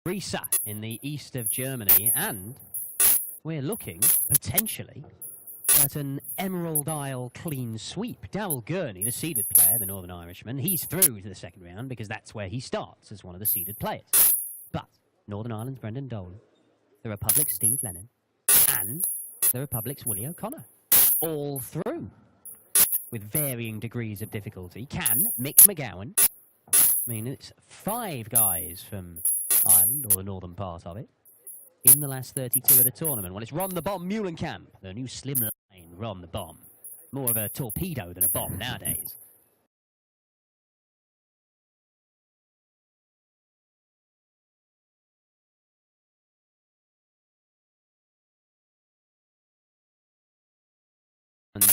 Riesa in the east of Germany, and we're looking, potentially, at an Emerald Isle clean sweep. Darrell Gurney, the seeded player, the Northern Irishman, he's through to the second round because that's where he starts as one of the seeded players. But Northern Ireland's Brendan Dolan, the Republic's Steve Lennon, and the Republic's Willie O'Connor, all through with varying degrees of difficulty. Can Mick McGowan, I mean, it's 5 guys from Ireland, or the northern part of it, in the last 32 of the tournament. Well, it's Ron the Bomb Meulenkamp, the new slimline Ron the Bomb. More of a torpedo than a bomb nowadays.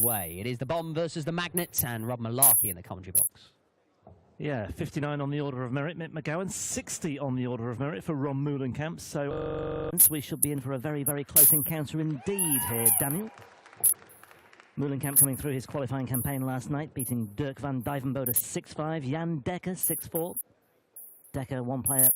Way. It is the Bomb versus the Magnet, and Rob Malarkey in the commentary box. Yeah, 59 on the order of merit, Mick McGowan, 60 on the order of merit for Ron Meulenkamp. So we should be in for a very, very close encounter indeed here, Daniel. Meulenkamp coming through his qualifying campaign last night, beating Dirk van Dijvenbode 6-5, Jan Dekker 6-4. Dekker, one player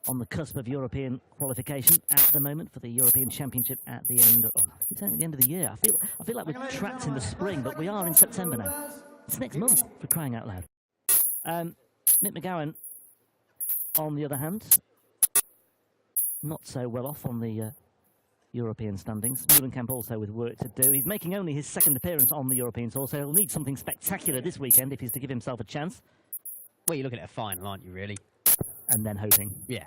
on the cusp of European qualification at the moment for the European Championship at the end of, at the end of the year. I feel like we're trapped in the spring, but we are in September now. It's next month, for crying out loud. Mick McGowan, on the other hand, not so well off on the European standings. Meulenkamp also with work to do. He's making only his second appearance on the European Tour, so he'll need something spectacular this weekend if he's to give himself a chance. Well, you're looking at a final, aren't you, really? And then hoping. Yeah.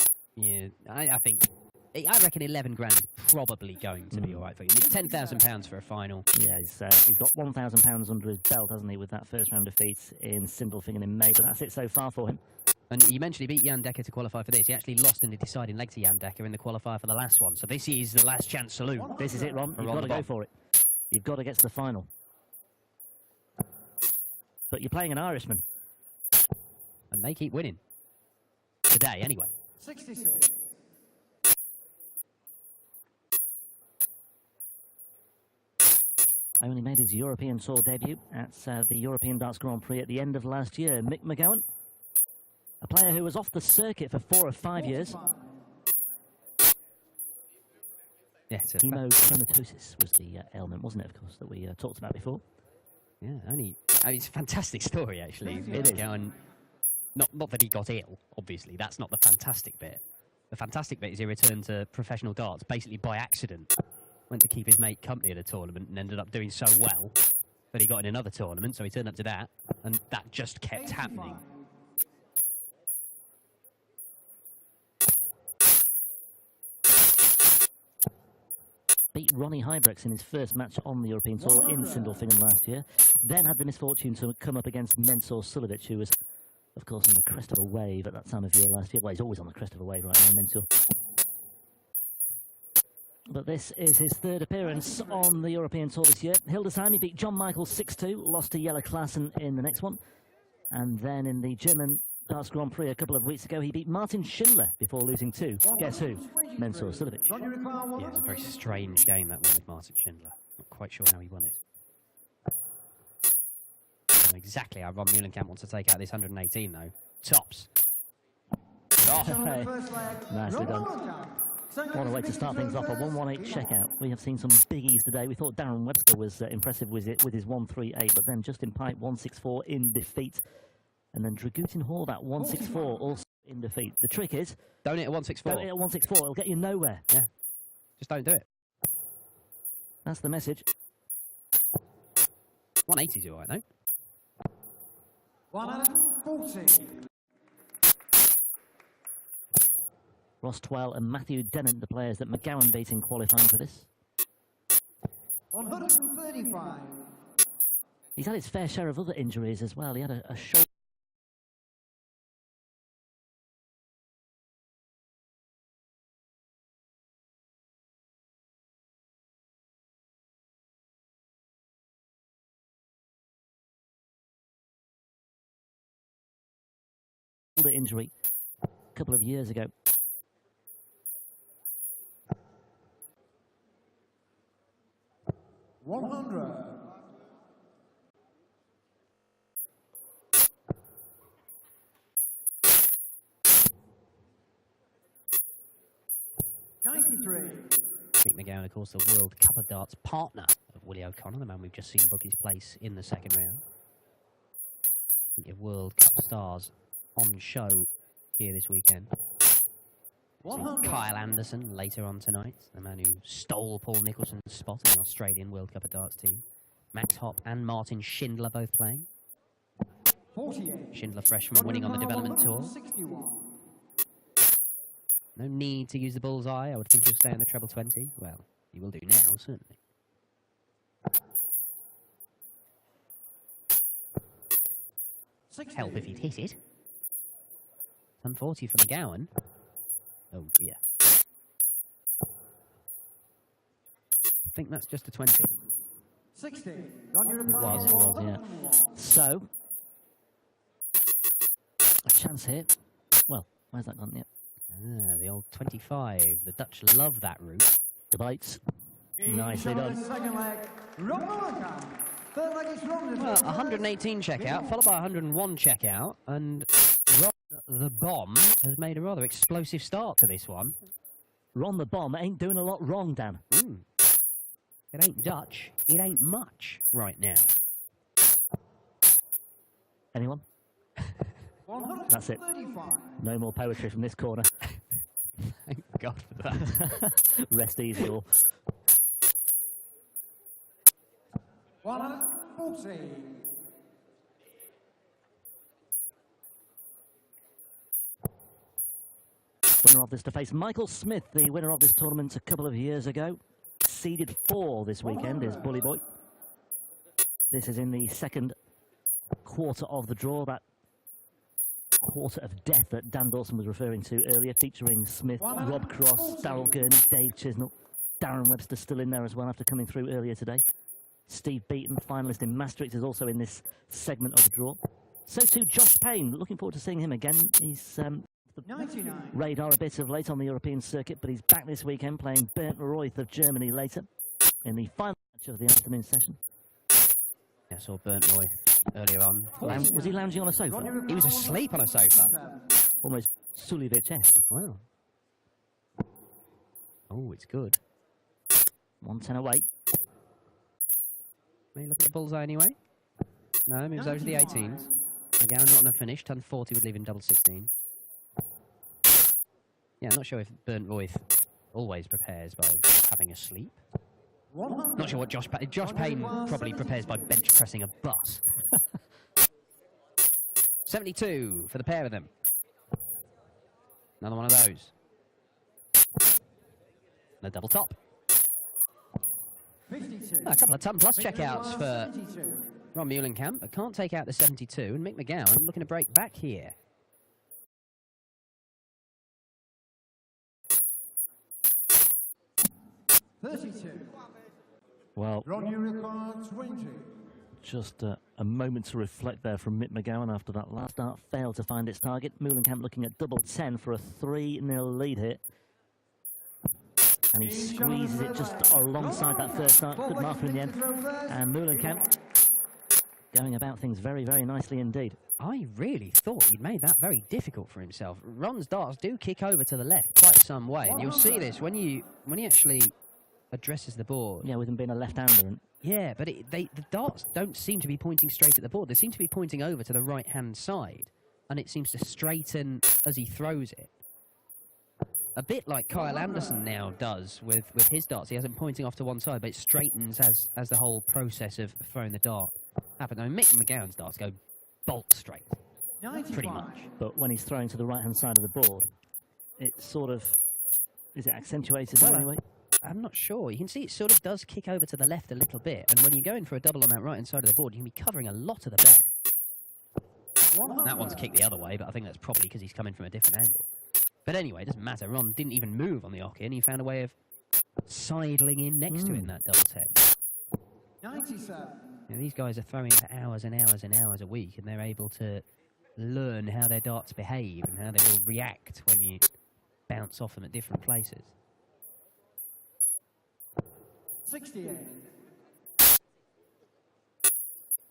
I reckon 11 grand is probably going to be all right for you. It's £10,000 for a final. Yeah, he's got £1,000 under his belt, hasn't he, with that first round defeat in Sindelfingen in May, but that's it so far for him. And you mentioned he beat Jan Dekker to qualify for this. He actually lost in the deciding leg to Jan Dekker in the qualifier for the last one. So this is the last chance saloon. This is it, Ron. You've got to go for it. You've got to get to the final. But you're playing an Irishman. And they keep winning. Today, anyway. 66. Only made his European Tour debut at the European Darts Grand Prix at the end of last year. Mick McGowan, a player who was off the circuit for 4 or 5 years. Yeah, hemochromatosis was the ailment, wasn't it, of course, that we talked about before? Yeah, it's a fantastic story, actually. It is. Not that he got ill, obviously. That's not the fantastic bit. The fantastic bit is he returned to professional darts basically by accident. Went to keep his mate company at a tournament and ended up doing so well that he got in another tournament, so he turned up to that, and that just kept happening. Beat Ronnie Hybrex in his first match on the European Tour in Sindelfingen last year. Then had the misfortune to come up against Mensur Suljovic, who was, of course, on the crest of a wave at that time of year last year. Well, he's always on the crest of a wave right now, Mensur. But this is his third appearance on the European Tour this year. Hildesheim, he beat John Michael 6-2, lost to Jelle Klaassen in the next one. And then in the German Darts Grand Prix a couple of weeks ago, he beat Martin Schindler before losing to, guess who? Mensur Suljovic. Yeah, it was a very strange game, that one with Martin Schindler. Not quite sure how he won it. I know exactly how Ron Meulenkamp wants to take out this 118, though. Tops. Oh. Nicely done. What a way to start things off, a 118 checkout. We have seen some biggies today. We thought Darren Webster was impressive with his 138, but then Justin Pipe 164 in defeat. And then Dragutin Horvat 164 also in defeat. The trick is... Don't hit a 164. Don't hit a 164, it'll get you nowhere. Yeah, just don't do it. That's the message. 180's all right, though. 140. Ross Twell and Matthew Dennant, the players that McGowan beat in qualifying for this. 135. He's had his fair share of other injuries as well. He had a shoulder injury a couple of years ago. 93. Mick McGowan, of course, the World Cup of Darts partner of Willie O'Connor, the man we've just seen book his place in the second round. Plenty of World Cup stars on show here this weekend. Kyle Anderson later on tonight, the man who stole Paul Nicholson's spot in the Australian World Cup of Darts team. Max Hopp and Martin Schindler both playing. 48. Schindler fresh from winning on the development tour. 61. No need to use the bullseye. I would think he'll stay on the treble 20. Well, he will do now, certainly. Help if he'd hit it. 140 for McGowan. Oh dear. I think that's just a 20. 60. It was, yeah. So, a chance here. Well, where's that gone? Yep. Ah, the old 25. The Dutch love that route. Debates. Nicely done. Second leg, Meulenkamp. Third leg is Ron. Well, 118 checkout, followed by 101 checkout, and Ron the Bomb has made a rather explosive start to this one. Ron the Bomb ain't doing a lot wrong, Dan. It ain't Dutch, it ain't much right now. Anyone? That's it. 135. No more poetry from this corner. Thank God for that. Rest easy all. 140. Winner of this to face Michael Smith, the winner of this tournament a couple of years ago. Seeded 4 this weekend is Bully Boy. This is in the second quarter of the draw, that quarter of death that Dan Dawson was referring to earlier, featuring Smith, Rob Cross, Darryl Gurney, Dave Chisnell, Darren Webster still in there as well after coming through earlier today. Steve Beaton, finalist in Maastricht, is also in this segment of the draw. So too Josh Payne, looking forward to seeing him again. He's 99. radar a bit of late on the European circuit, but he's back this weekend playing Bernd Royth of Germany later in the final match of the afternoon session. I saw Bernd Royth earlier on. Was he lounging on a sofa? He was asleep on a sofa. Almost Suljevic-esque. Wow. Oh, it's good. 110 away. May you look at the bullseye anyway? No, moves over to the 18s. Again, not on a finish. Ton 40 would leave in double 16. Yeah, I'm not sure if Bernd Royth always prepares by having a sleep. Not sure what Josh Payne probably prepares by bench pressing a bus. 72 for the pair of them. Another one of those. And a double top. 52. A couple of ton plus checkouts for 72. Ron Meulenkamp, but can't take out the 72. And Mick McGowan looking to break back here. Well, Ron, you require 20. just a moment to reflect there from Mick McGowan after that last start failed to find its target. Meulenkamp looking at double 10 for a 3-0 lead here. And he squeezes it just alongside that first start. Good marker in the end. And Meulenkamp going about things very, very nicely indeed. I really thought he'd made that very difficult for himself. Ron's darts do kick over to the left quite some way, and you'll see this when he actually addresses the board. Yeah, with him being a left-hander. Yeah, but the darts don't seem to be pointing straight at the board. They seem to be pointing over to the right-hand side, and it seems to straighten as he throws it. A bit like Kyle Anderson now does with his darts. He has them pointing off to one side, but it straightens as the whole process of throwing the dart happens. Now, Mick McGowan's darts go bolt straight, 95. pretty much. But when he's throwing to the right-hand side of the board, it sort of... Is it accentuated in any way? I'm not sure. You can see it sort of does kick over to the left a little bit, and when you go in for a double on that right-hand side of the board, you can be covering a lot of the bed. That one's kicked the other way, but I think that's probably because he's coming from a different angle. But anyway, it doesn't matter. Ron didn't even move on the ock-in. He found a way of sidling in next to him, that double 10. 97. You know, these guys are throwing for hours and hours and hours a week, and they're able to learn how their darts behave and how they will react when you bounce off them at different places. 68.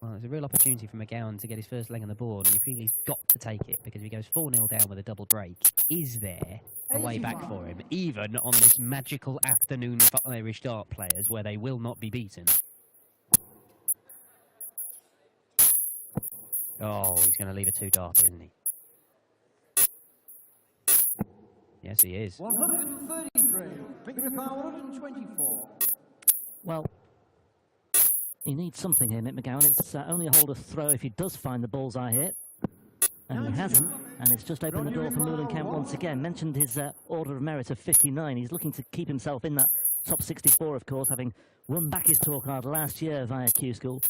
Well, it's a real opportunity for McGowan to get his first leg on the board, and you feel he's got to take it, because if he goes 4-0 down with a double break, is there a way back for him, even on this magical afternoon for Irish dart players where they will not be beaten. Oh, he's going to leave a two-darter, isn't he? Yes, he is. 133. Victory power 124. Well, he needs something here, Mick McGowan. It's only a hold of throw if he does find the bullseye here. And he hasn't, and it's just opened the door for Meulenkamp once again. Mentioned his order of merit of 59. He's looking to keep himself in that top 64, of course, having won back his tour card last year via Q School.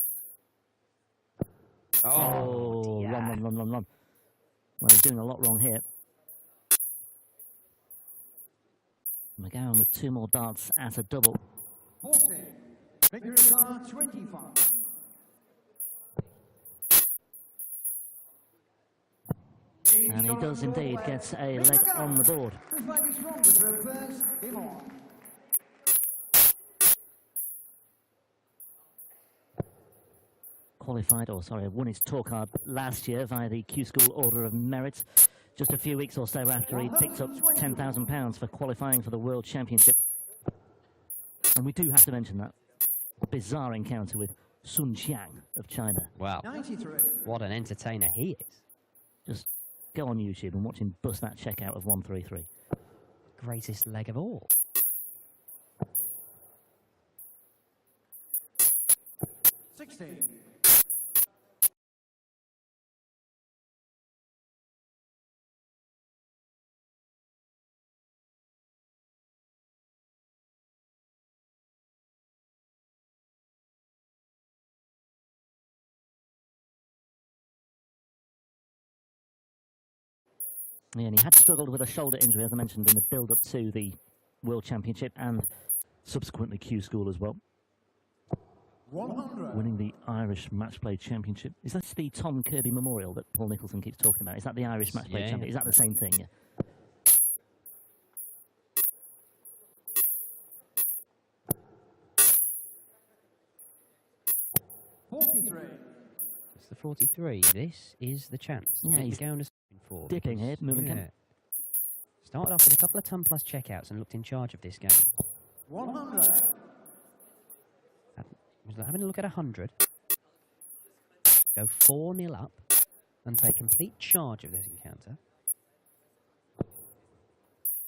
Oh, run. Well, he's doing a lot wrong here. McGowan with 2 more darts at a double. 40. Victory power 25. And he does indeed get a leg on the board. Qualified, or sorry, won his tour card last year via the Q School Order of Merit, just a few weeks or so after he picked up £10,000 for qualifying for the World Championship. And we do have to mention that bizarre encounter with Sun Xiang of China. Wow, what an entertainer he is. Just go on YouTube and watch him bust that check out of 133. Greatest leg of all. 16. Yeah, and he had struggled with a shoulder injury, as I mentioned, in the build-up to the World Championship and subsequently Q School as well. 100. Winning the Irish Match Play Championship. Is that the Tom Kirby Memorial that Paul Nicholson keeps talking about? Is that the Irish Match Play Championship? Is that the same thing? Yeah. It's the 43. This is the chance. Yeah, he's for dipping here, Meulenkamp. Yeah. Started off with a couple of ton-plus checkouts and looked in charge of this game. 100. Was having a look at 100. Go 4-0 up and take complete charge of this encounter.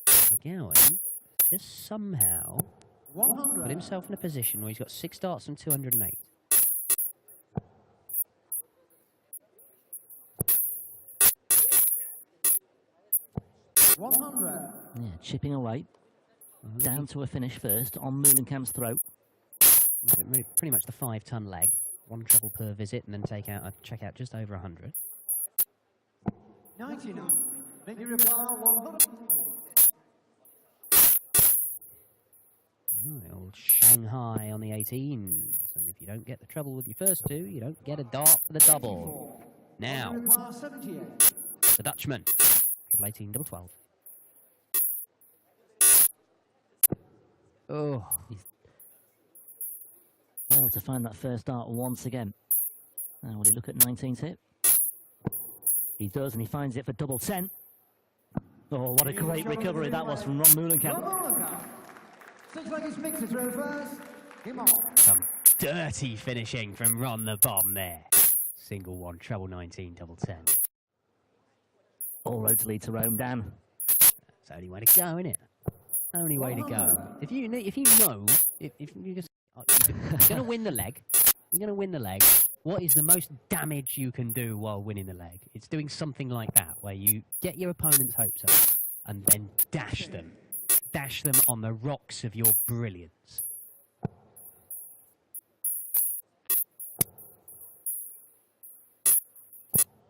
McGowan just somehow 100. put himself in a position where he's got 6 darts from 208. Yeah, chipping away. Down to a finish first on Meulenkamp's throat. Pretty much the 5-ton leg. 1 treble per visit and then check out just over 100. 99. Victory power 100. The old Shanghai on the 18s. And if you don't get the treble with your first 2, you don't get a dart for the double. Now, the Dutchman. Treble 18, double 12. Oh, he's failed to find that first dart once again. Now, will he look at 19's hit? He does, and he finds it for double 10. Oh, what a great recovery that was from Ron Meulenkamp. 6 legged mixer throw first. Come on. Some dirty finishing from Ron the Bomb there. Single 1, treble 19, double 10. All roads lead to Rome, Dan. It's the only way to go, isn't it? Only way to go. If you know, if you just you're going to win the leg, you're going to win the leg. What is the most damage you can do while winning the leg? It's doing something like that, where you get your opponent's hopes up and then dash them on the rocks of your brilliance.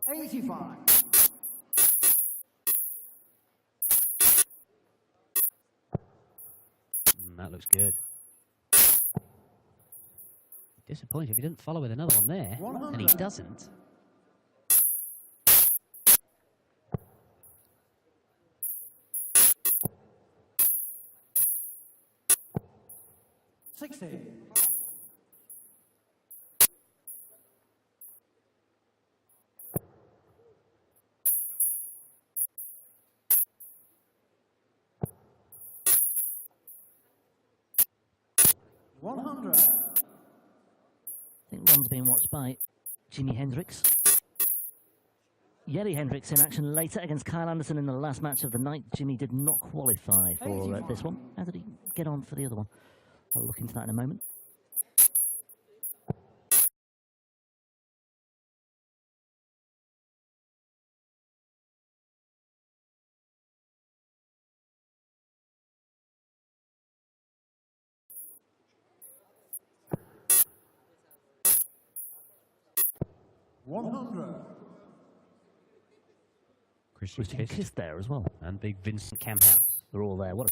$85. That looks good. Disappointed if he doesn't follow with another one there, 100. and he doesn't. $60. 100. I think Ron's being watched by Jimi Hendrix. Yeri Hendrix in action later against Kyle Anderson in the last match of the night. Jimmy did not qualify for this one. How did he get on for the other one? I'll look into that in a moment. Christian Kiss there as well. And big Vincent Camphouse. They're all there. What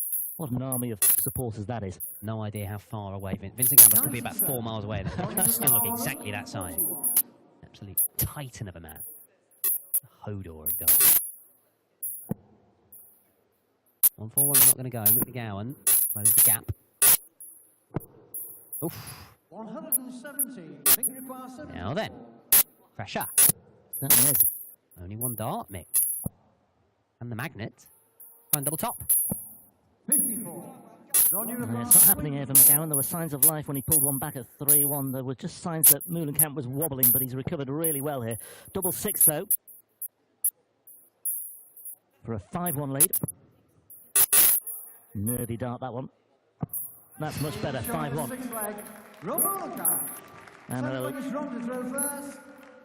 an army of supporters that is. No idea how far away. Vincent Camphouse could be about 4 miles away. And still look exactly that size. Absolute titan of a man. A Hodor of dart. 1-4-1's not going to go. McGowan close the gap. Oof. 170. Now then. Pressure. Certainly is. Only one dart, Mick. And the magnet. And double top. 54. It's not happening here for McGowan. There were signs of life when he pulled one back at 3-1. There were just signs that Meulenkamp was wobbling, but he's recovered really well here. Double six, though. For a 5-1 lead. Nervy dart, that one. That's much better, 5-1. And a little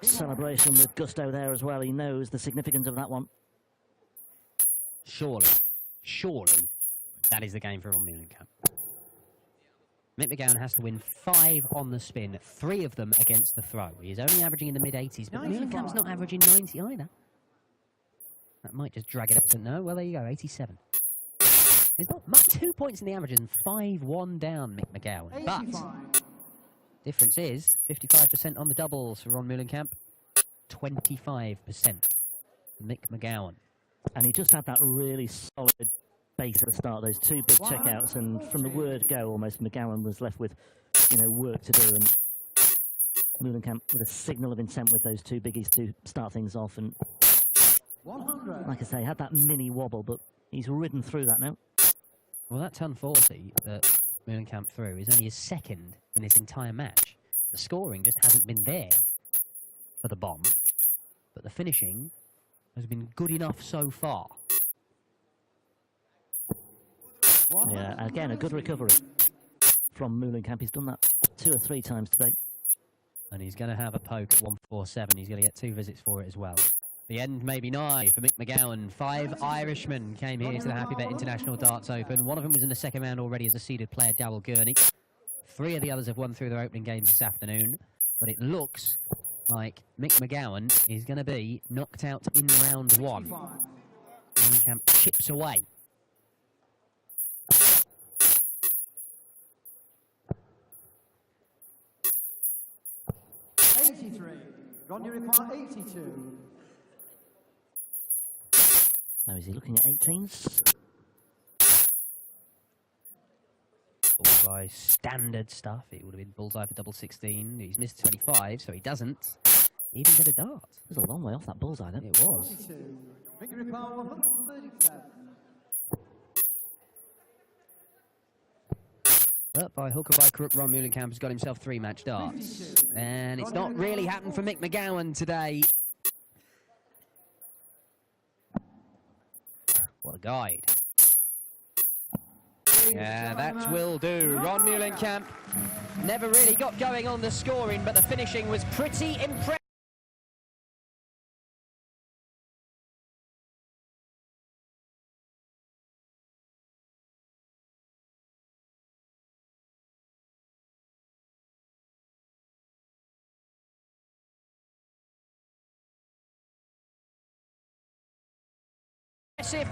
celebration with gusto there as well. He knows the significance of that one. Surely, that is the game for Ron Meulenkamp. Mick McGowan has to win 5 on the spin, 3 of them against the throw. He is only averaging in the mid-80s, but Meulenkamp's not averaging 90 either. That might just drag it up to no. Well, there you go, 87. There's not much, 2 points in the average and 5-1 down, Mick McGowan. But difference is 55% on the doubles for Ron Meulenkamp, 25% for Mick McGowan. And he just had that really solid base at the start, those 2 big checkouts, and from the word go, almost McGowan was left with, work to do, and Meulenkamp with a signal of intent with those 2 biggies to start things off, and like I say, had that mini wobble, but he's ridden through that now. Well, that ton 40 that Meulenkamp threw is only his second in this entire match. The scoring just hasn't been there for the bomb, but the finishing has been good enough so far. Yeah, again, a good recovery from Meulenkamp. He's done that 2 or 3 times today. And he's going to have a poke at 147. He's going to get 2 visits for it as well. The end may be nigh for Mick McGowan. 5 Irishmen came here to the Happy Bet International Darts Open. One of them was in the second round already as a seeded player, Darryl Gurney. 3 of the others have won through their opening games this afternoon. But it looks like Mick McGowan is going to be knocked out in round 1. Meulenkamp chips away. Ron, you require 82. Now, is he looking at 18s? Bullseye standard stuff. It would have been bullseye for double 16. He's missed 25, so he doesn't even get a dart. It was a long way off that bullseye then. It was. 42. Victory power 137. But by hook or by crook, Ron Meulenkamp has got himself 3 match darts. And it's not really happened for Mick McGowan today. What a guide. Yeah, that will do. Ron Meulenkamp never really got going on the scoring, but the finishing was pretty impressive.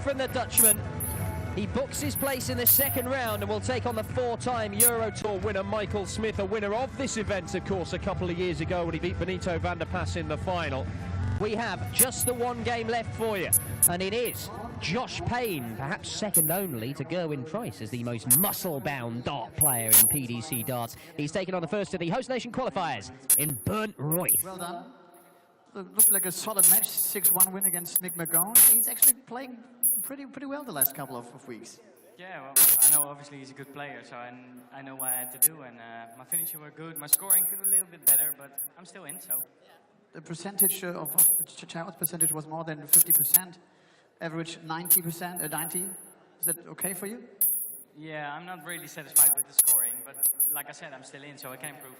From the Dutchman. He books his place in the second round and will take on the 4-time Euro Tour winner Michael Smith, a winner of this event, of course, a couple of years ago when he beat Benito van der Pas in the final. We have just the 1 game left for you, and it is Josh Payne, perhaps second only to Gerwyn Price as the most muscle-bound dart player in PDC darts. He's taken on the first of the host nation qualifiers in Bernd Royth. Well done. Looked like a solid match, 6-1 win against Mick McGowan. He's actually playing pretty well the last couple of weeks. Yeah, well, I know obviously he's a good player, so I know what I had to do, and my finishing were good. My scoring could be a little bit better, but I'm still in, so. The percentage of Child's percentage was more than 50%, average 90%, 90. Is that okay for you? Yeah, I'm not really satisfied with the scoring, but like I said, I'm still in, so I can improve.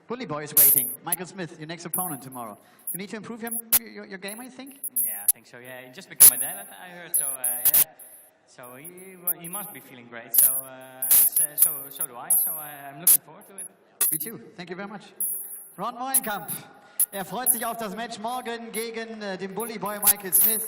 Bully Boy is waiting. Michael Smith, your next opponent tomorrow. You need to improve your game, I think? Yeah, I think so, yeah. He just became my dad, I heard, so yeah. So he must be feeling great, so so do I, so I'm looking forward to it. Me too. Thank you very much. Ron Meulenkamp. Freut sich auf das Match morgen gegen den Bully Boy Michael Smith.